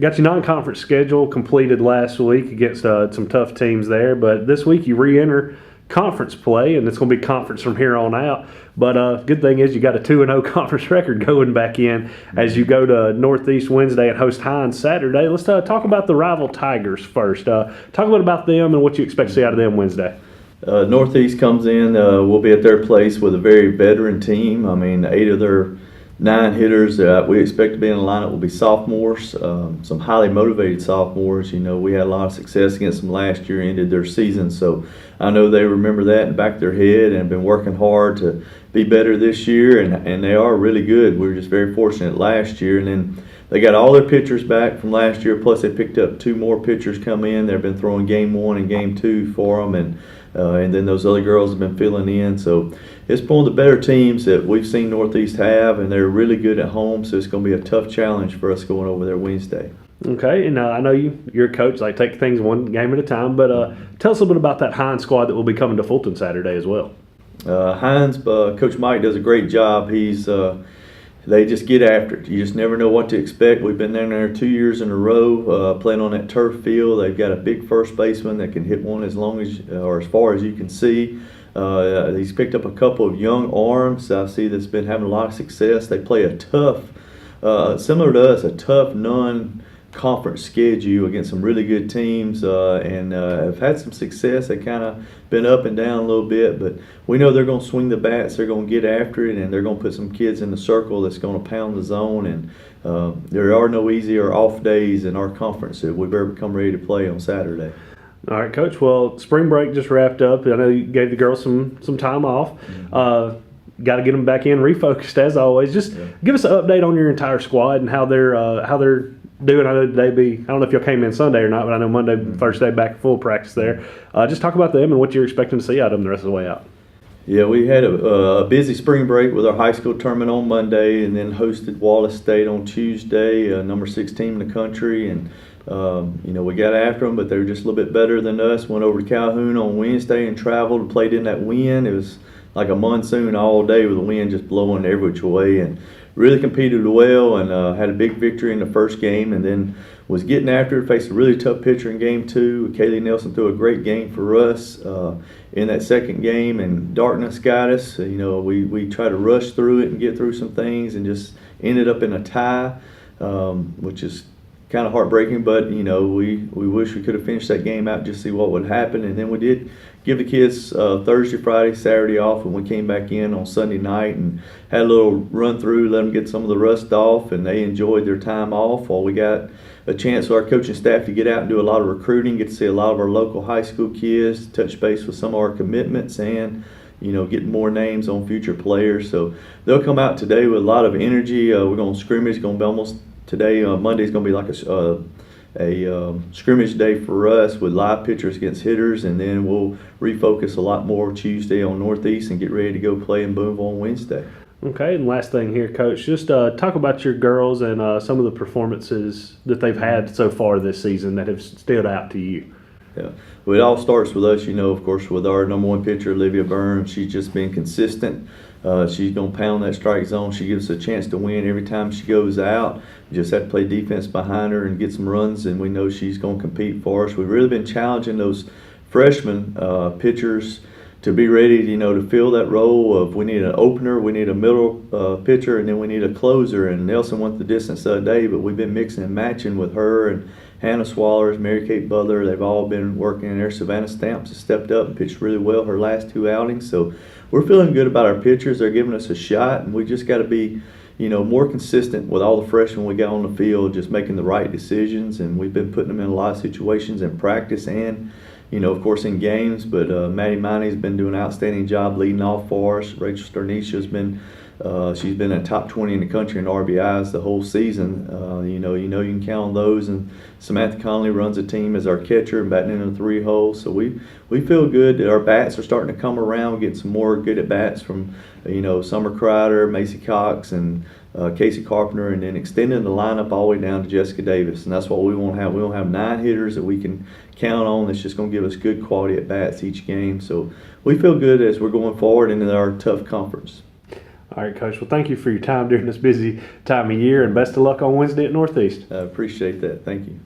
got your non-conference schedule completed last week against some tough teams there, but this week you re-enter conference play, and it's going to be conference from here on out. But good thing is you got a 2-0 conference record going back in as you go to Northeast Wednesday and host Hines Saturday. Let's talk about the rival Tigers first. Talk a little about them and what you expect to see out of them Wednesday. Northeast comes in. We'll be at their place with a very veteran team. I mean, 8 of their 9 hitters that we expect to be in the lineup will be sophomores, some highly motivated sophomores. You know, we had a lot of success against them last year, ended their season, so I know they remember that in the back of their head and have been working hard to be better this year, and they are really good. We were just very fortunate last year, and then they got all their pitchers back from last year, plus they picked up 2 more pitchers come in. They've been throwing game 1 and game 2 for them, and then those other girls have been filling in. So it's one of the better teams that we've seen Northeast have, and they're really good at home, so it's going to be a tough challenge for us going over there Wednesday. Okay, and I know you're a coach, like take things one game at a time, but tell us a little bit about that Hines squad that will be coming to Fulton Saturday as well. Hines, Coach Mike does a great job. They just get after it. You just never know what to expect. We've been down there 2 years in a row playing on that turf field. They've got a big first baseman that can hit one as long as or as far as you can see. He's picked up a couple of young arms. I see that's been having a lot of success. They play a tough, similar to us, a tough non-conference schedule against some really good teams, and have had some success. They kind of been up and down a little bit, but we know they're going to swing the bats, they're going to get after it, and they're going to put some kids in the circle that's going to pound the zone. And there are no easy or off days in our conference if we've ever come ready to play on Saturday. All right, Coach. Well, spring break just wrapped up. I know you gave the girls some time off. Got to get them back in, refocused as always. Just give us an update on your entire squad and how they're doing. I know today I don't know if y'all came in Sunday or not, but I know Monday, first day back full practice there. Just talk about them and what you're expecting to see out of them the rest of the way out. Yeah, we had a busy spring break with our high school tournament on Monday, and then hosted Wallace State on Tuesday, number 6 team in the country. And we got after them, but they were just a little bit better than us. Went over to Calhoun on Wednesday and traveled and played in that wind. It was like a monsoon all day with the wind just blowing every which way, and really competed well and had a big victory in the first game, and then was getting after it. Faced a really tough pitcher in game 2. Kaylee Nelson threw a great game for us in that second game, and darkness got us. We tried to rush through it and get through some things, and just ended up in a tie, which is kind of heartbreaking, but we wish we could have finished that game out, just to see what would happen. And then we did give the kids Thursday, Friday, Saturday off, and we came back in on Sunday night and had a little run through, let them get some of the rust off, and they enjoyed their time off while we got a chance with our coaching staff to get out and do a lot of recruiting, get to see a lot of our local high school kids, touch base with some of our commitments, and get more names on future players. So they'll come out today with a lot of energy. We're going to scrimmage. It's going to be almost today. Monday is going to be like a scrimmage day for us with live pitchers against hitters, and then we'll refocus a lot more Tuesday on Northeast and get ready to go play in Boonville on Wednesday. Okay, and last thing here, Coach, just talk about your girls and some of the performances that they've had so far this season that have stood out to you. Yeah, well, it all starts with us, of course, with our number 1 pitcher, Olivia Burns. She's just been consistent. She's going to pound that strike zone. She gives us a chance to win every time she goes out. We just have to play defense behind her and get some runs, and we know she's going to compete for us. We've really been challenging those freshman pitchers to be ready, to fill that role of we need an opener, we need a middle pitcher, and then we need a closer. And Nelson went the distance the other day, but we've been mixing and matching with her and Hannah Swallers, Mary Kate Butler. They've all been working in there. Savannah Stamps has stepped up and pitched really well her last 2 outings. So we're feeling good about our pitchers. They're giving us a shot, and we just got to be, more consistent with all the freshmen we got on the field, just making the right decisions. And we've been putting them in a lot of situations in practice and, of course, in games. But Maddie Miney's been doing an outstanding job leading off for us. Rachel Sternisha's been she's been in top 20 in the country in RBIs the whole season. You can count on those. And Samantha Conley runs a team as our catcher and batting in the 3 hole. So we feel good that our bats are starting to come around. We get some more good at bats from Summer Crider, Macy Cox, and Casey Carpenter, and then extending the lineup all the way down to Jessica Davis. And that's what we want to have. We want to have 9 hitters that we can count on. That's just going to give us good quality at bats each game. So we feel good as we're going forward into our tough conference. All right, Coach. Well, thank you for your time during this busy time of year, and best of luck on Wednesday at Northeast. I appreciate that. Thank you.